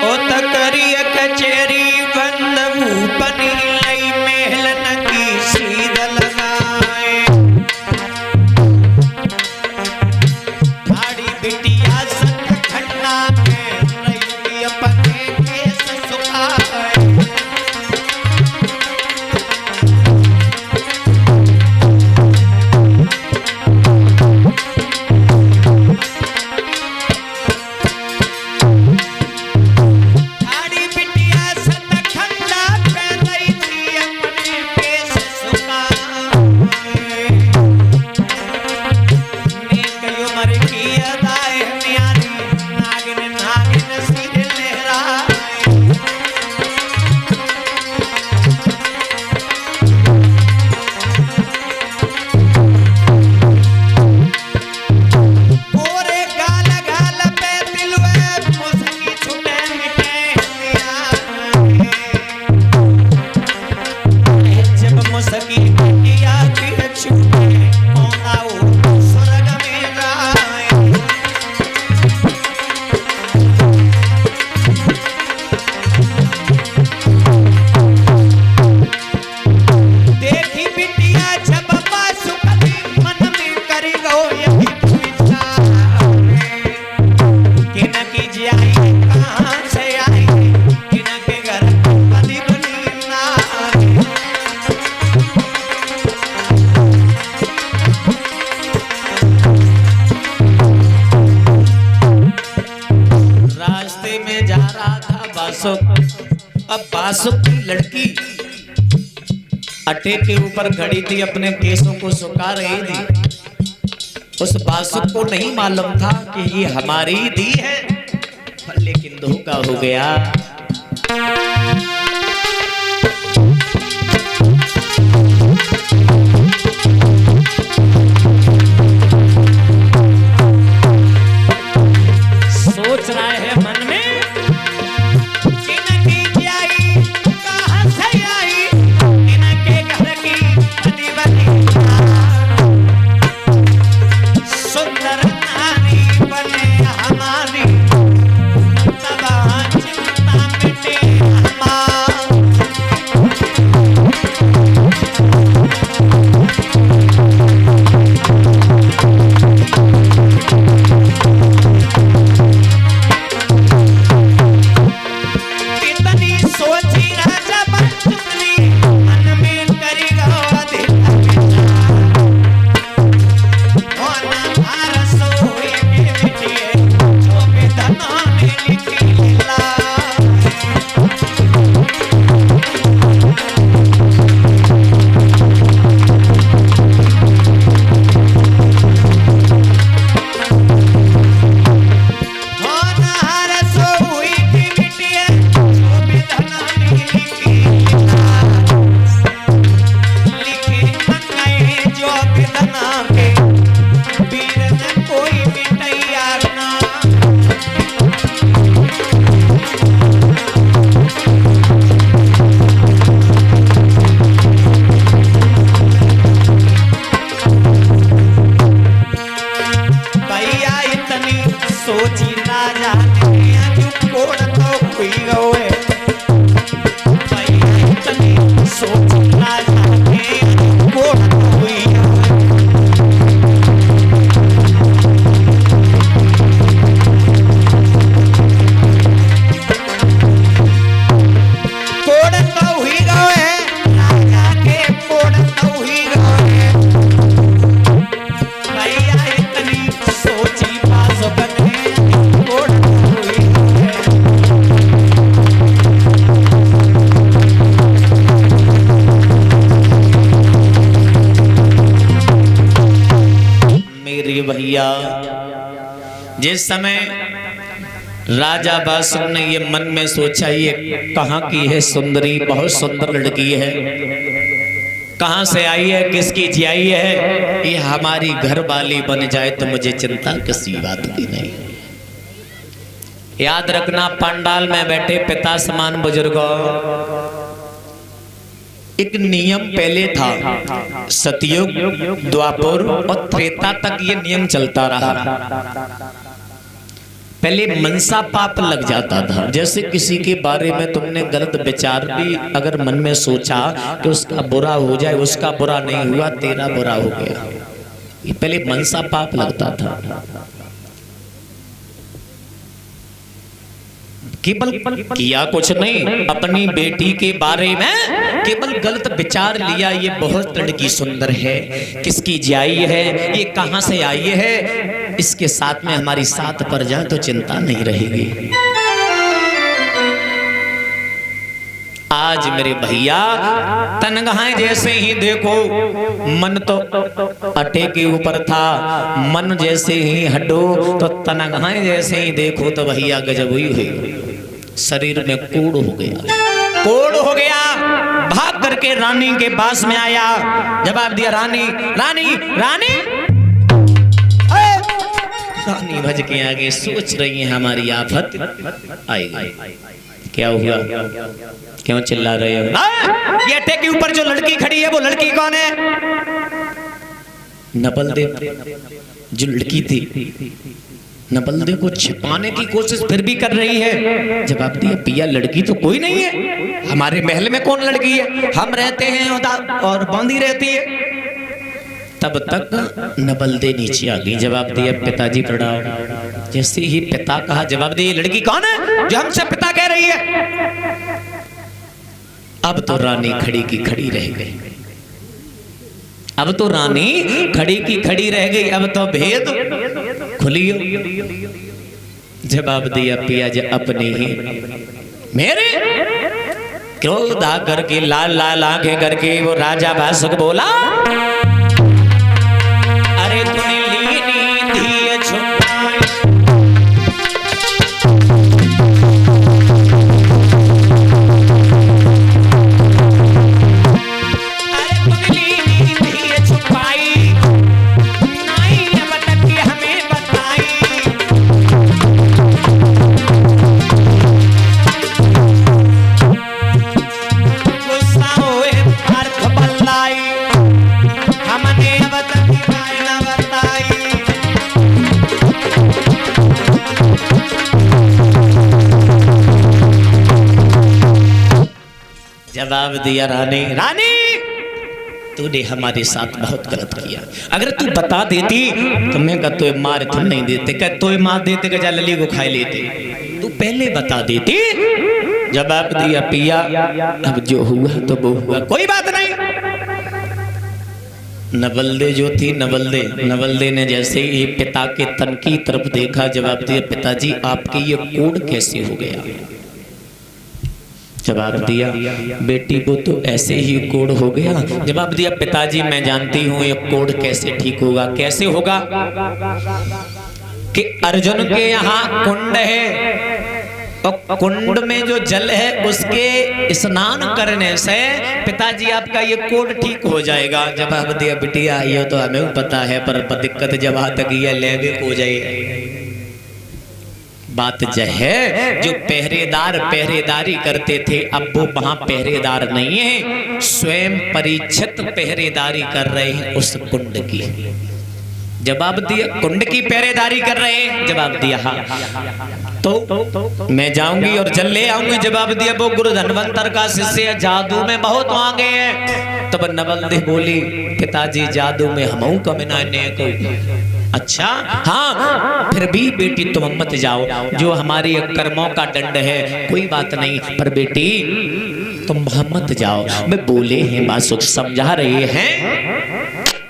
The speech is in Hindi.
ओ तकरी कचेरी बंद ऊपनी लई महलन की सीध लगाए आड़ी बिटिया संग खन्ना में रही अपने केस सुखाए अब बासुक की लड़की अटे के ऊपर खड़ी थी, अपने केसों को सुखा रही थी। उस बासुक को नहीं मालूम था कि ये हमारी दी है, लेकिन धोखा हो गया। सोच रहा है मन में जिस समय राजा बासुक ने ये मन में सोचा, ये कहाँ की है सुंदरी, बहुत सुंदर लड़की है, कहाँ से आई है, किसकी जियाई है, ये हमारी घर वाली बन जाए तो मुझे चिंता किसी बात की नहीं। याद रखना, पंडाल में बैठे पिता समान बुजुर्गों, एक नियम पहले था। सतयुग, द्वापर और त्रेता तक ये नियम चलता रहा। पहले मनसा पाप लग जाता था। जैसे किसी के बारे में तुमने गलत विचार भी अगर मन में सोचा कि उसका बुरा हो जाए, उसका बुरा नहीं हुआ, तेरा बुरा हो गया, ये पहले मनसा पाप लगता था। केवल किया कुछ नहीं, अपनी बेटी के बारे में केवल गलत विचार लिया, ये बहुत लड़की सुंदर है, किसकी जियाई है, ये कहां से आई है, इसके साथ में हमारी साथ पर जाए तो चिंता नहीं रहेगी। आज मेरे भैया तनख्वाहें जैसे ही देखो, मन तो अटे के ऊपर था, मन जैसे ही हटो तो तनख्वाहें जैसे ही देखो तो भैया गजब हुई, शरीर में कोड़ हो गया, कोड़ हो गया। भाग करके रानी के पास में आया, जवाब दिया रानी रानी रानी। रानी भज के आगे सोच रही है हमारी आफत आएगी। क्या हुआ, क्यों चिल्ला रहे हो? ये अट्टे के ऊपर जो लड़की खड़ी है वो लड़की कौन है? नवलदेव। जो लड़की थी नवलदेव को छिपाने की कोशिश फिर भी कर रही है। जवाब दिया पिया लड़की तो कोई नहीं है, हमारे महल में कौन लड़की है, हम रहते हैं और बांधी रहती है। तब तक नवलदेव नीचे आ गई। जवाब दिया पिताजी प्रणाम। जैसे ही पिता कहा, जवाब दिया लड़की कौन है जो हमसे पिता कह रही है? अब तो रानी खड़ी की खड़ी रह गई, अब तो रानी खड़ी की खड़ी रह गई, अब तो भेद खुलियो। जवाब दिया पिया जी अपने ही मेरे क्रोध आकर के लाल लाल आंखें करके वो राजा भासुक बोला, अरे तूने लीनी थी छुपाई, अरे तूने लीनी थी छुपाई, नहीं अब तक हमें बताई। गुस्सा हुए अर्थ बदलाई, हमने अब तक न बताई। जवाब दिया रानी रानी तूने हमारे साथ बहुत गलत किया, अगर तू बता देती तो मैं का तो मार तुम नहीं देते, क्या तो मार देते, क्या लली को खाई लेते, तू पहले बता देती। जवाब दिया पिया अब जो हुआ तो वो हुआ, कोई बात नहीं। नवलदे जो थी नवलदे ने जैसे ही पिता के तन की तरफ देखा, जवाब दिया पिताजी आपके ये कोड कैसे हो गया? जवाब दिया बेटी को तो ऐसे ही कोड हो गया। जवाब दिया पिताजी मैं जानती हूँ ये कोड कैसे ठीक होगा। कैसे होगा कि अर्जुन के यहाँ कुंड है और कुंड में जो जल है उसके स्नान करने से पिताजी आपका ये कोड ठीक हो जाएगा। जवाब दिया बिटिया ये तो हमें पता है, पर दिक्कत जब आ तक ये लेवे हो जाए। बात यह है जो पहरेदारी करते थे अब वो वहां पहरेदार नहीं है, स्वयं परीक्षित पहरेदारी कर रहे हैं उस कुंड की। जवाब दिया कुंड की पहरेदारी कर रहे हैं? जवाब दिया हाँ। तो मैं जाऊंगी और जल ले आऊंगी। जवाब दिया वो गुरु धनवंतर का शिष्य है, जादू में बहुत आगे है। तब नवलदे बोली पिताजी जादू में हम कमिना को। अच्छा हाँ, फिर भी बेटी तुम मत जाओ, जो हमारे कर्मों का दंड है कोई बात नहीं, पर बेटी तुम मत जाओ। मैं बोले हैं बासुक समझा रहे हैं